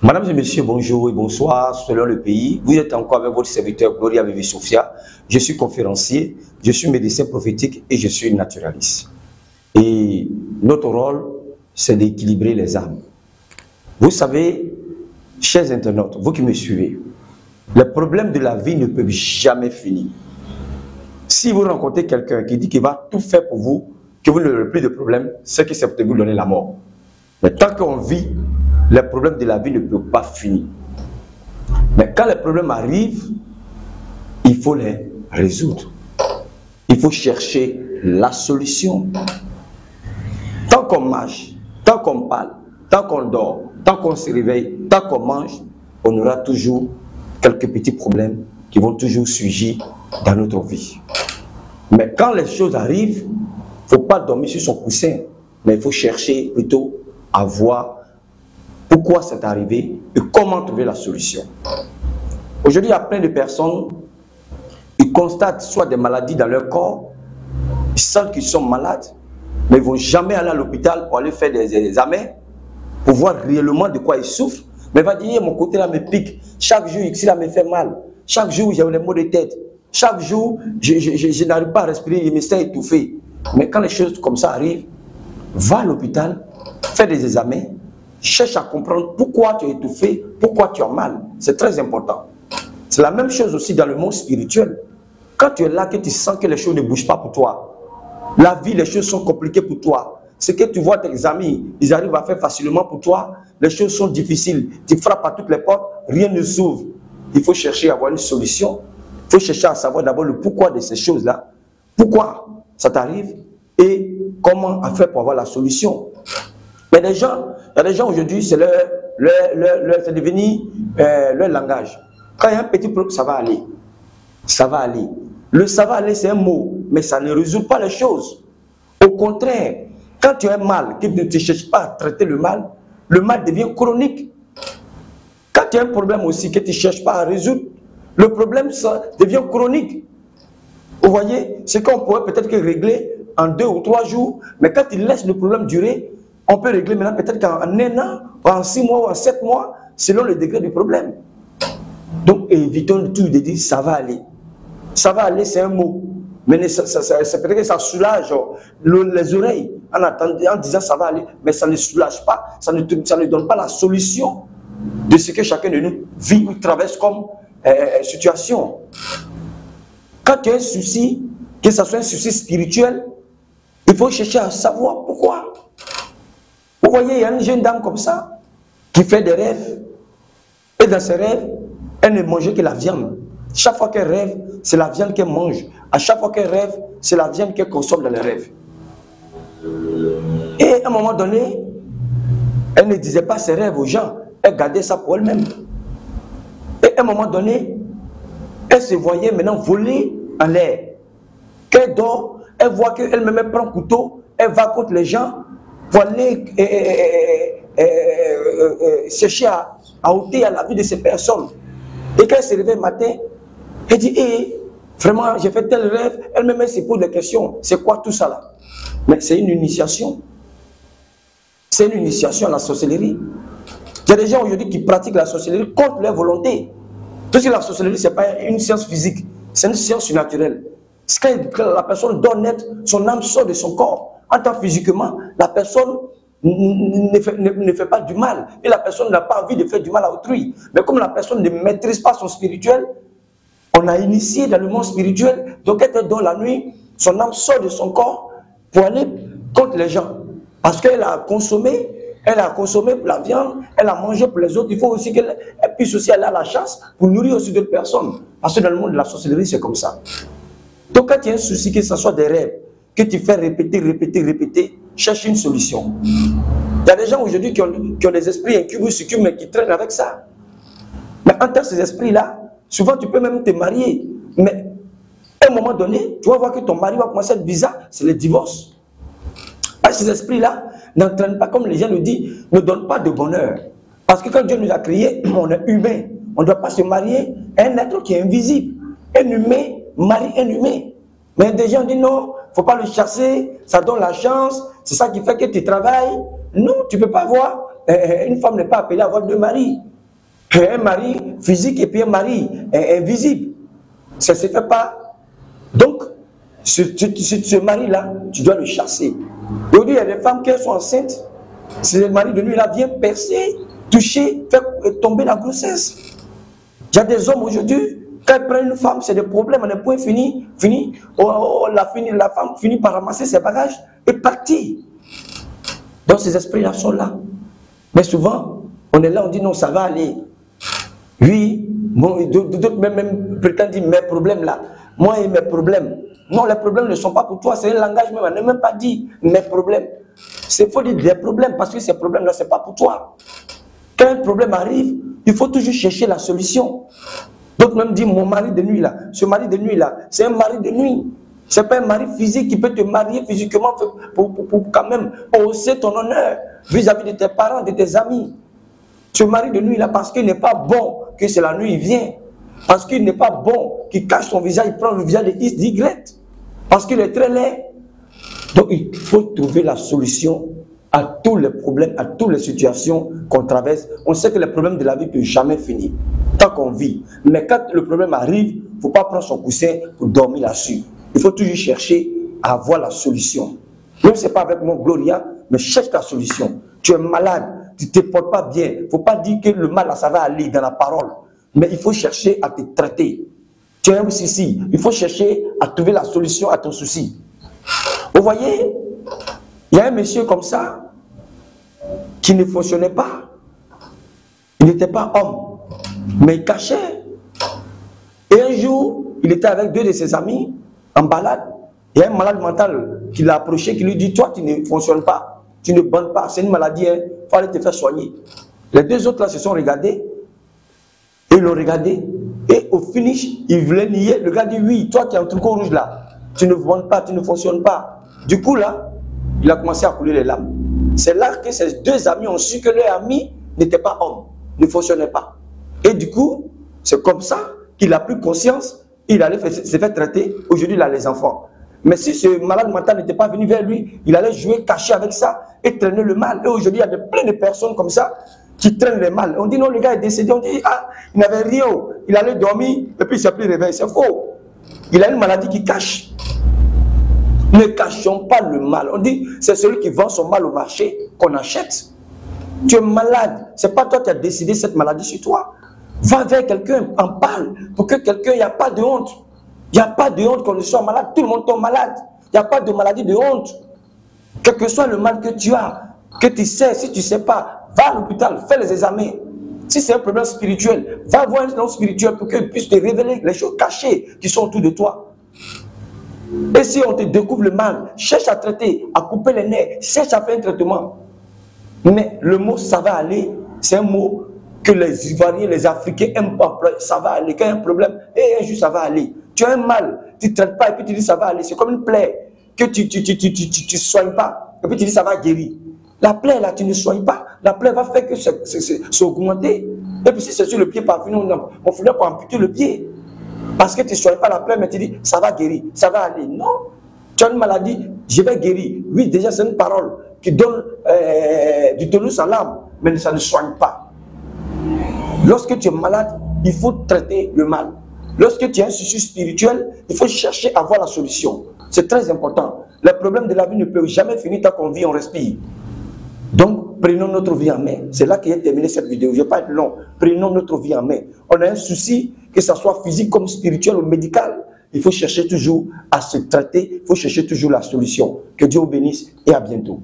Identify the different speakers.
Speaker 1: Madame et messieurs, bonjour et bonsoir, selon le pays. Vous êtes encore avec votre serviteur Gloria Vivi Sophia. Je suis conférencier, je suis médecin prophétique et je suis naturaliste. Et notre rôle, c'est d'équilibrer les âmes. Vous savez, chers internautes, vous qui me suivez, les problèmes de la vie ne peuvent jamais finir. Si vous rencontrez quelqu'un qui dit qu'il va tout faire pour vous, que vous n'aurez plus de problème, c'est que c'est pour vous donner la mort. Mais tant qu'on vit, les problèmes de la vie ne peuvent pas finir. Mais quand les problèmes arrivent, il faut les résoudre. Il faut chercher la solution. Tant qu'on marche, tant qu'on parle, tant qu'on dort, tant qu'on se réveille, tant qu'on mange, on aura toujours quelques petits problèmes qui vont toujours surgir dans notre vie. Mais quand les choses arrivent, il ne faut pas dormir sur son coussin, mais il faut chercher plutôt à voir pourquoi c'est arrivé et comment trouver la solution. Aujourd'hui, il y a plein de personnes, ils constatent soit des maladies dans leur corps, ils sentent qu'ils sont malades, mais ils ne vont jamais aller à l'hôpital pour aller faire des examens, pour voir réellement de quoi ils souffrent. Mais il va dire, mon côté là me pique, chaque jour ici là me fait mal, chaque jour j'ai des maux de tête, chaque jour je n'arrive pas à respirer, je me sens étouffé. Mais quand les choses comme ça arrivent, va à l'hôpital, fais des examens, cherche à comprendre pourquoi tu es étouffé, pourquoi tu as mal. C'est très important. C'est la même chose aussi dans le monde spirituel. Quand tu es là, que tu sens que les choses ne bougent pas pour toi, la vie, les choses sont compliquées pour toi, c'est que tu vois tes amis, ils arrivent à faire facilement pour toi, les choses sont difficiles, tu frappes à toutes les portes, rien ne s'ouvre. Il faut chercher à avoir une solution. Il faut chercher à savoir d'abord le pourquoi de ces choses-là. Pourquoi ça t'arrive et comment faire pour avoir la solution. Mais il y a des gens aujourd'hui, c'est c'est devenu leur langage. Quand il y a un petit problème, ça va aller. Ça va aller. Le ça va aller, c'est un mot, mais ça ne résout pas les choses. Au contraire, quand tu as mal, que tu ne te cherches pas à traiter le mal devient chronique. Quand tu as un problème aussi que tu ne cherches pas à résoudre, le problème ça devient chronique. Vous voyez, c'est qu'on pourrait peut-être régler en 2 ou 3 jours, mais quand tu laisses le problème durer, on peut régler maintenant peut-être qu'en 1 an, ou en 6 mois, ou en 7 mois, selon le degré du problème. Donc, évitons tout de dire ça va aller. Ça va aller, c'est un mot. Mais c'est peut-être que ça soulage les oreilles en disant ça va aller, mais ça ne soulage pas, ça ne donne pas la solution de ce que chacun de nous vit ou traverse comme situation. Quand tu as un souci, que ce soit un souci spirituel, il faut chercher à savoir pourquoi. Vous voyez, il y a une jeune dame comme ça qui fait des rêves. Et dans ses rêves, elle ne mangeait que la viande. Chaque fois qu'elle rêve, c'est la viande qu'elle mange. À chaque fois qu'elle rêve, c'est la viande qu'elle consomme dans les rêves. Et à un moment donné, elle ne disait pas ses rêves aux gens. Elle gardait ça pour elle-même. Et à un moment donné, elle se voyait maintenant voler en l'air. Quand elle dort, elle voit qu'elle-même prend un couteau, elle va contre les gens pour aller chercher à ôter à la vie de ces personnes. Et quand elle se réveille le matin, elle dit, vraiment, j'ai fait tel rêve, elle-même se pose des questions. C'est quoi tout ça là? Mais c'est une initiation. C'est une initiation à la sorcellerie. Il y a des gens aujourd'hui qui pratiquent la sorcellerie contre leur volonté. Parce que la sorcellerie, ce n'est pas une science physique, c'est une science surnaturelle. C'est quand la personne doit naître, son âme sort de son corps. En tant que physiquement, la personne ne fait pas du mal. Et la personne n'a pas envie de faire du mal à autrui. Mais comme la personne ne maîtrise pas son spirituel, on a initié dans le monde spirituel. Donc quand elle dort la nuit, son âme sort de son corps pour aller contre les gens. Parce qu'elle a consommé la viande, elle a mangé pour les autres. Il faut aussi qu'elle puisse aussi aller à la chasse pour nourrir aussi d'autres personnes. Parce que dans le monde de la sorcellerie, c'est comme ça. Donc quand il y a un souci, que ce soit des rêves, que tu fais répéter, cherche une solution. Il y a des gens aujourd'hui qui ont des esprits incubus, succubes, mais qui traînent avec ça. Mais entre ces esprits-là, souvent tu peux même te marier. Mais à un moment donné, tu vas voir que ton mari va commencer à être bizarre, c'est le divorce. Ces esprits-là n'entraînent pas, comme les gens nous disent, ne donnent pas de bonheur. Parce que quand Dieu nous a créés, on est humain. On ne doit pas se marier à un être qui est invisible. Un humain marie un humain. Mais des gens disent non, il ne faut pas le chasser, ça donne la chance, c'est ça qui fait que tu travailles. Non, tu ne peux pas avoir, une femme n'est pas appelée à avoir 2 maris. Un mari physique et puis un mari invisible. Ça ne se fait pas. Donc, ce mari-là, tu dois le chasser. Aujourd'hui, il y a des femmes qui sont enceintes. Si le mari de nuit-là vient percer, toucher, faire tomber la grossesse. Il y a des hommes aujourd'hui, quand ils prennent une femme, c'est des problèmes, on est point fini. La femme finit par ramasser ses bagages et partir. Donc ces esprits-là sont là. Mais souvent, on est là, on dit non, ça va aller. Oui, d'autres même prétendent dire mes problèmes là. Moi et mes problèmes. Non, les problèmes ne sont pas pour toi, c'est un langage même, on n'a même pas dit mes problèmes. Il faut dire des problèmes parce que ces problèmes-là, ce n'est pas pour toi. Quand un problème arrive, il faut toujours chercher la solution. D'autres même disent, mon mari de nuit là, ce mari de nuit là, c'est un mari de nuit. Ce n'est pas un mari physique qui peut te marier physiquement pour quand même hausser ton honneur vis-à-vis de tes parents, de tes amis. Ce mari de nuit là, parce qu'il n'est pas bon que c'est la nuit, il vient. Parce qu'il n'est pas bon qu'il cache son visage, il prend le visage de X, d'Y. Parce qu'il est très laid. Donc il faut trouver la solution à tous les problèmes, à toutes les situations qu'on traverse. On sait que les problèmes de la vie ne peuvent jamais finir, tant qu'on vit. Mais quand le problème arrive, il ne faut pas prendre son coussin pour dormir là-dessus. Il faut toujours chercher à avoir la solution. Même si ce n'est pas avec mon Gloria, mais cherche la solution. Tu es malade, tu ne te portes pas bien. Il ne faut pas dire que le mal, ça va aller dans la parole. Mais il faut chercher à te traiter. Tu as un souci, il faut chercher à trouver la solution à ton souci. Vous voyez, il y a un monsieur comme ça qui ne fonctionnait pas. Il n'était pas homme, mais il cachait. Et un jour, il était avec deux de ses amis en balade. Il y a un malade mental qui l'a approché, qui lui dit, toi, tu ne fonctionnes pas, tu ne bandes pas, c'est une maladie, il faut aller te faire soigner. Les deux autres là se sont regardés, et ils l'ont regardé, et au finish, ils voulaient nier. Le gars dit, oui, toi qui as un truc rouge là, tu ne bandes pas, tu ne fonctionnes pas. Du coup là, il a commencé à couler les larmes. C'est là que ces deux amis ont su que leur ami n'était pas homme, ne fonctionnait pas. Et du coup, c'est comme ça qu'il a pris conscience, il allait se faire traiter. Aujourd'hui, il a les enfants. Mais si ce malade mental n'était pas venu vers lui, il allait jouer caché avec ça et traîner le mal. Et aujourd'hui, il y a plein de personnes comme ça qui traînent le mal. On dit non, le gars est décédé. On dit, ah, il n'avait rien. Il allait dormir et puis il s'est pris réveil. C'est faux. Il a une maladie qui cache. Ne cachons pas le mal. On dit, c'est celui qui vend son mal au marché qu'on achète. Tu es malade. Ce n'est pas toi qui as décidé cette maladie sur toi. Va vers quelqu'un, en parle, pour que quelqu'un, il n'y a pas de honte. Il n'y a pas de honte qu'on soit malade. Tout le monde tombe malade. Il n'y a pas de maladie de honte. Quel que soit le mal que tu as, que tu sais, si tu ne sais pas, va à l'hôpital, fais les examens. Si c'est un problème spirituel, va voir un homme spirituel pour qu'il puisse te révéler les choses cachées qui sont autour de toi. Et si on te découvre le mal, cherche à traiter, à couper les nerfs, cherche à faire un traitement. Mais le mot ça va aller, c'est un mot que les Ivoiriens, les Africains aiment pas. Ça va aller, quand il y a un problème, et un jour ça va aller. Tu as un mal, tu ne traites pas et puis tu dis ça va aller. C'est comme une plaie que tu ne soignes pas et puis tu dis ça va guérir. La plaie là, tu ne soignes pas. La plaie va faire que c'est augmenté. Et puis si c'est sur le pied, on finit par amputer le pied. Parce que tu ne soignes pas la plaie, mais tu dis ça va guérir, ça va aller. Non, tu as une maladie, je vais guérir. Oui, déjà c'est une parole qui donne du tonus à l'âme, mais ça ne soigne pas. Lorsque tu es malade, il faut traiter le mal. Lorsque tu as un souci spirituel, il faut chercher à voir la solution. C'est très important. Les problèmes de la vie ne peuvent jamais finir tant qu'on vit, on respire. Donc, prenons notre vie en main. C'est là qu'est terminé cette vidéo. Je ne vais pas être long. Prenons notre vie en main. On a un souci, que ce soit physique comme spirituel ou médical. Il faut chercher toujours à se traiter. Il faut chercher toujours la solution. Que Dieu vous bénisse et à bientôt.